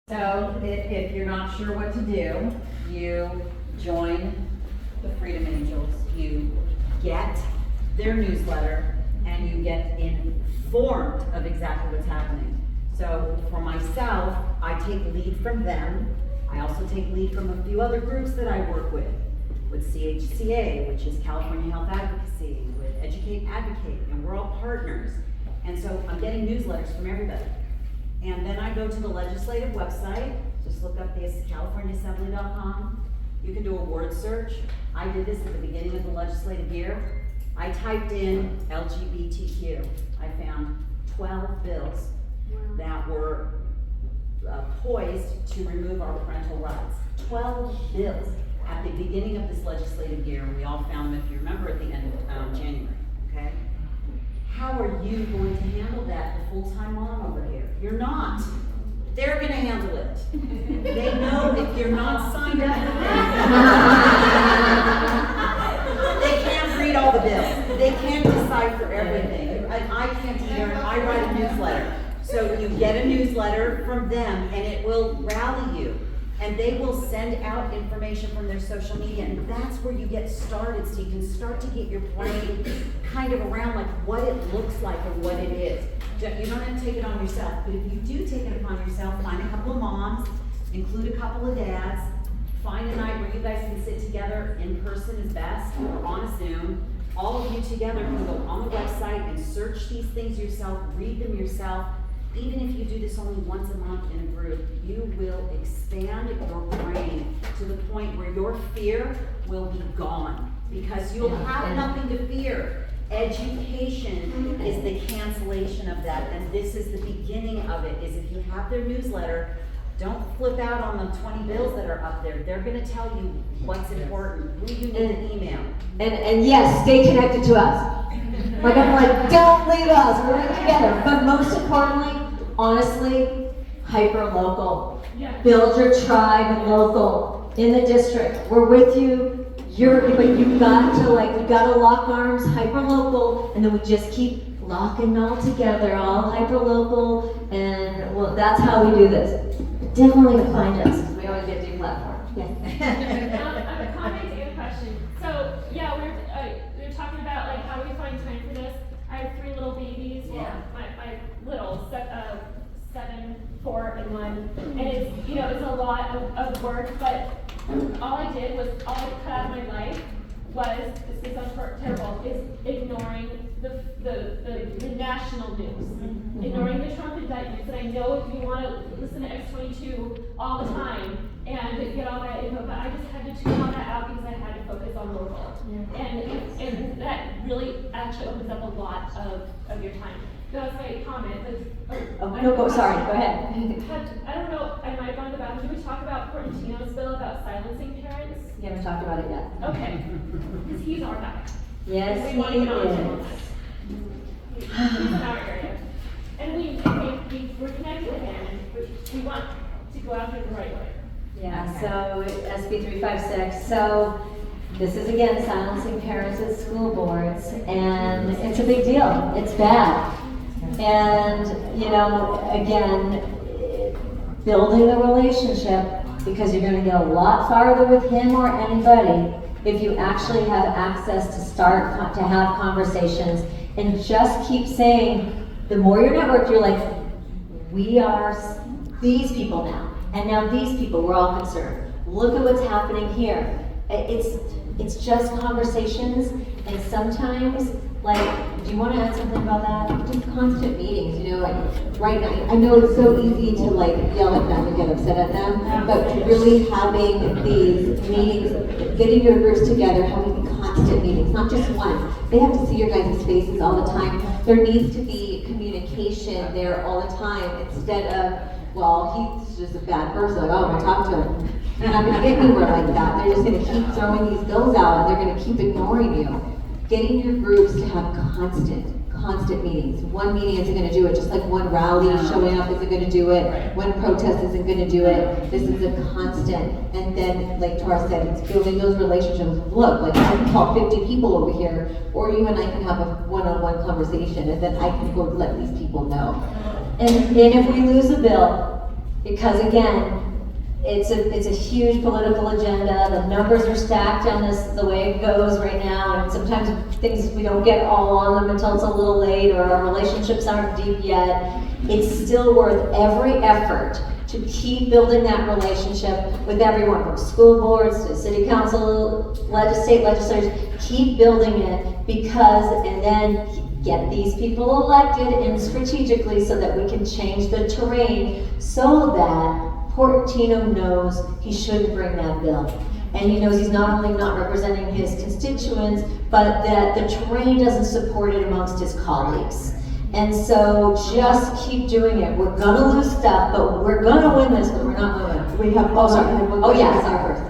So if you're not sure what to do, you join the Freedom Angels, you get their newsletter, and you get informed of exactly what's happening. So for myself, I take lead from them. I also take lead from a few other groups that I work with CHCA, which is California Health Advocacy, with Educate Advocate, and we're all partners. And so I'm getting newsletters from everybody. And then I go to the legislative website, just look up this californiaassembly.com. You can do a word search. I did this at the beginning of the legislative year. I typed in LGBTQ. I found 12 bills that were poised to remove our parental rights. 12 bills at the beginning of this legislative year, and we all found them, if you remember, at the end of January, okay? How are you going to handle that, the full-time mom over here? You're not. They're gonna handle it. They know if you're not signed up for it. They can't read all the bills. They can't decipher everything. I can't either, and I write a newsletter. So you get a newsletter from them, and it will rally you. And they will send out information from their social media, and that's where you get started, so you can start to get your brain kind of around like what it looks like and what it is. You don't have to take it on yourself, but if you do take it upon yourself, find a couple of moms, include a couple of dads, find a night where you guys can sit together in person is best, or on a Zoom. All of you together can go on the website and search these things yourself, read them yourself. Even if you do this only once a month in a group, you will expand your brain to the point where your fear will be gone, because you'll have nothing to fear. Education is the cancellation of that, and this is the beginning of it, is if you have their newsletter, don't flip out on the 20 bills that are up there. They're gonna tell you what's important, who you need to email. And yes, stay connected to us. Like I'm like, don't leave us, we're in together. But most importantly, honestly, hyper local. Build your tribe local in the district. We're with you. But you've got to we gotta lock arms, hyper local, and then we just keep locking all together, all hyper local, and well, that's how we do this. But definitely find us, because we always get deplatformed. I have a comment and a question. So yeah, we're talking about like how do we find time for this. I have 3 little babies. Yeah. My little 7, 4, and 1, and it's it's a lot of work. But all I cut out of my life was, this sounds terrible, is ignoring the national news, ignoring the Trump indictments. And I know if you want to listen to X22 all the time and get all that info, but I just had to tune all that out because I had to focus on local. And that really actually opens up a lot of your time. That was my comment. Sorry, go ahead. I don't know, I might have gone to the bathroom. Did we talk about Portantino's bill about silencing parents? We haven't talked about it yet. Okay, because he's our guy. Yes, We want to get on to him. he is. He's in our area. And we're connected to him, and we want to go after it the right way. Yeah, so SB 356. So this is again silencing parents at school boards, and it's a big deal. It's bad. And again, building the relationship, because you're going to get a lot farther with him or anybody if you actually have access to have conversations, and just keep saying, the more you're networked, you're like, we are these people now, and now these people, we're all concerned. Look at what's happening here. It's just conversations, and sometimes, do you want to add something about that? Just constant meetings, right now, I know it's so easy to yell at them and get upset at them, but really having these meetings, getting your groups together, having constant meetings, not just one. They have to see your guys' faces all the time. There needs to be communication there all the time, instead of, well, he's just a bad person, I'm gonna talk to him. You're not gonna get anywhere like that. They're just gonna keep throwing these bills out, and they're gonna keep ignoring you. Getting your groups to have constant meetings. One meeting isn't going to do it, just like one rally showing up isn't going to do it, one protest isn't going to do it. This is a constant. And then, like Tara said, it's building those relationships. Look, I can call 50 people over here, or you and I can have a one-on-one conversation, and then I can go let these people know. And if we lose a bill, Because again, it's a huge political agenda, the numbers are stacked on this, the way it goes right now, and sometimes things, we don't get all on them until it's a little late, or our relationships aren't deep yet. It's still worth every effort to keep building that relationship with everyone, from school boards to city council, state legislators. Keep building it, because, and then get these people elected and strategically, so that we can change the terrain, so that Portantino knows he shouldn't bring that bill. And he knows he's not only not representing his constituents, but that the terrain doesn't support it amongst his colleagues. And so just keep doing it. We're gonna lose stuff, but we're gonna win this, but we're not gonna. We have, Oh, sorry. we have one Oh, question yeah, here sorry. first.